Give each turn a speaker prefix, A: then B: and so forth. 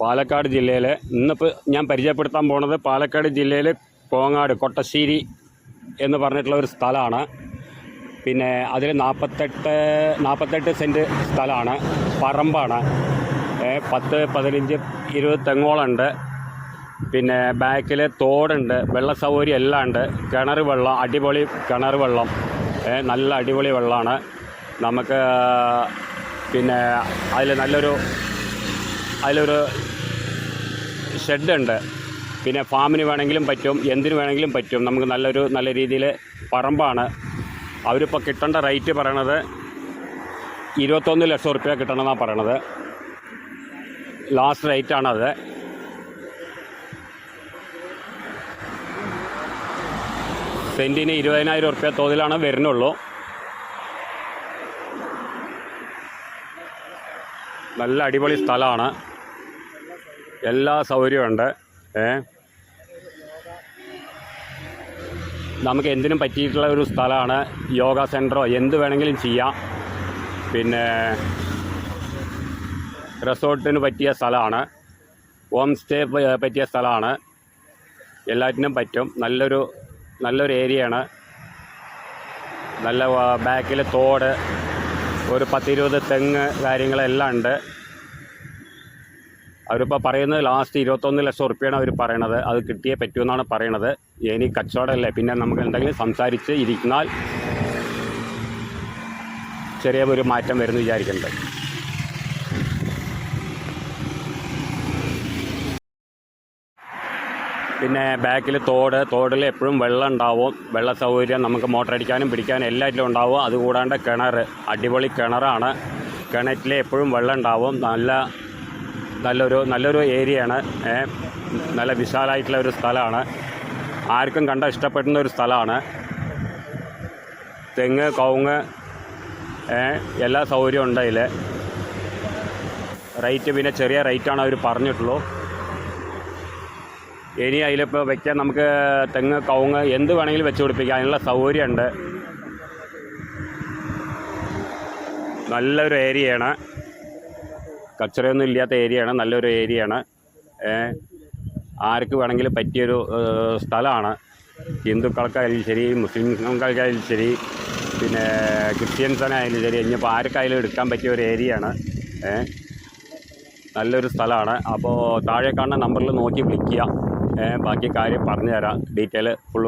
A: പാലക്കാട് ജില്ലയിൽ ഇന്നിപ്പോൾ ഞാൻ പരിചയപ്പെടുത്താൻ പോണത് പാലക്കാട് ജില്ലയിൽ കോങ്ങാട് കൊട്ടശ്ശേരി എന്ന് പറഞ്ഞിട്ടുള്ള ഒരു സ്ഥലമാണ്. പിന്നെ അതിൽ 48 സെൻറ്റ് സ്ഥലമാണ്, പറമ്പാണ്. 10, 15, 20 തെങ്ങോളുണ്ട്. പിന്നെ ബാക്കിൽ തോടുണ്ട്, വെള്ള സൗകര്യം എല്ലാം ഉണ്ട്. കിണർ വെള്ളം, അടിപൊളി കിണർ വെള്ളം, നല്ല അടിപൊളി വെള്ളമാണ് നമുക്ക്. പിന്നെ അതിലൊരു ഷെഡുണ്ട്. പിന്നെ ഫാമിന് വേണമെങ്കിലും പറ്റും, എന്തിനു വേണമെങ്കിലും പറ്റും. നമുക്ക് നല്ല രീതിയിൽ പറമ്പാണ്. അവരിപ്പോൾ കിട്ടേണ്ട റേറ്റ് പറയണത് 21 ലക്ഷം റുപ്യ കിട്ടണമെന്നാണ് പറയണത്. ലാസ്റ്റ് റേറ്റാണത്. സെൻറ്റിന് 20,000 റുപ്യ തോതിലാണ് വരുന്നുള്ളൂ. നല്ല അടിപൊളി സ്ഥലമാണ്, എല്ലാ സൗകര്യമുണ്ട്. നമുക്ക് എന്തിനും പറ്റിയിട്ടുള്ള ഒരു സ്ഥലമാണ്. യോഗ സെൻറ്ററോ എന്ത് വേണമെങ്കിലും ചെയ്യാം. പിന്നെ റിസോർട്ടിന് പറ്റിയ സ്ഥലമാണ്, ഹോം സ്റ്റേ പറ്റിയ സ്ഥലമാണ്. എല്ലാറ്റിനും പറ്റും. നല്ലൊരു ഏരിയയാണ്. നല്ല ബാക്കിൽ തോട്, ഒരു 10-20 തെങ്ങ് കാര്യങ്ങളെല്ലാം ഉണ്ട്. അവരിപ്പോൾ പറയുന്നത് ലാസ്റ്റ് 21 ലക്ഷം റുപ്യാണ് അവർ പറയണത്. അത് കിട്ടിയേ പറ്റുമെന്നാണ് പറയണത്. ഇനി കച്ചവടമല്ലേ, പിന്നെ നമുക്ക് എന്തെങ്കിലും സംസാരിച്ച് ഇരിക്കുന്നാൽ ചെറിയ ഒരു മാറ്റം വരുന്നു വിചാരിക്കുന്നുണ്ട്. പിന്നെ ബാക്കിൽ തോടിൽ എപ്പോഴും വെള്ളം ഉണ്ടാവും. വെള്ള സൗകര്യം നമുക്ക് മോട്ടർ അടിക്കാനും പിടിക്കാനും എല്ലാറ്റിലും ഉണ്ടാവും. അതുകൂടാണ്ട് കിണർ, അടിപൊളി കിണറാണ്. കിണറ്റിൽ എപ്പോഴും വെള്ളം ഉണ്ടാവും. നല്ലൊരു ഏരിയയാണ്. നല്ല വിശാലമായിട്ടുള്ള ഒരു സ്ഥലമാണ്. ആർക്കും കണ്ട ഇഷ്ടപ്പെടുന്ന ഒരു സ്ഥലമാണ്. തെങ്ങ്, കവുങ്ങ്, എല്ലാ സൗകര്യവും ഉണ്ട് അതിൽ. റേറ്റ് പിന്നെ ചെറിയ റേറ്റാണ് അവർ പറഞ്ഞിട്ടുള്ളൂ. ഇനി അതിലിപ്പോൾ വയ്ക്കാൻ നമുക്ക് തെങ്ങ്, കവുങ്ങ് എന്ത് വേണമെങ്കിലും വെച്ച് പിടിപ്പിക്കാം. അതിനുള്ള സൗകര്യമുണ്ട്. നല്ലൊരു ഏരിയയാണ്, കച്ചറയൊന്നും ഇല്ലാത്ത ഏരിയയാണ്. നല്ലൊരു ഏരിയയാണ്. ആർക്ക് വേണമെങ്കിലും പറ്റിയൊരു സ്ഥലമാണ്. ഹിന്ദുക്കൾക്കായാലും ശരി, മുസ്ലിംകൾക്കായാലും ശരി, പിന്നെ ക്രിസ്ത്യൻസിനായാലും ശരി, ഇനിയിപ്പോൾ ആർക്കായാലും എടുക്കാൻ പറ്റിയ ഒരു ഏരിയയാണ്. നല്ലൊരു സ്ഥലമാണ്. അപ്പോൾ താഴെ കാണുന്ന നമ്പറിൽ നോക്കി വിളിക്കുക. ബാക്കി കാര്യം പറഞ്ഞു തരാം, ഡീറ്റെയിൽ ഫുള്ളും.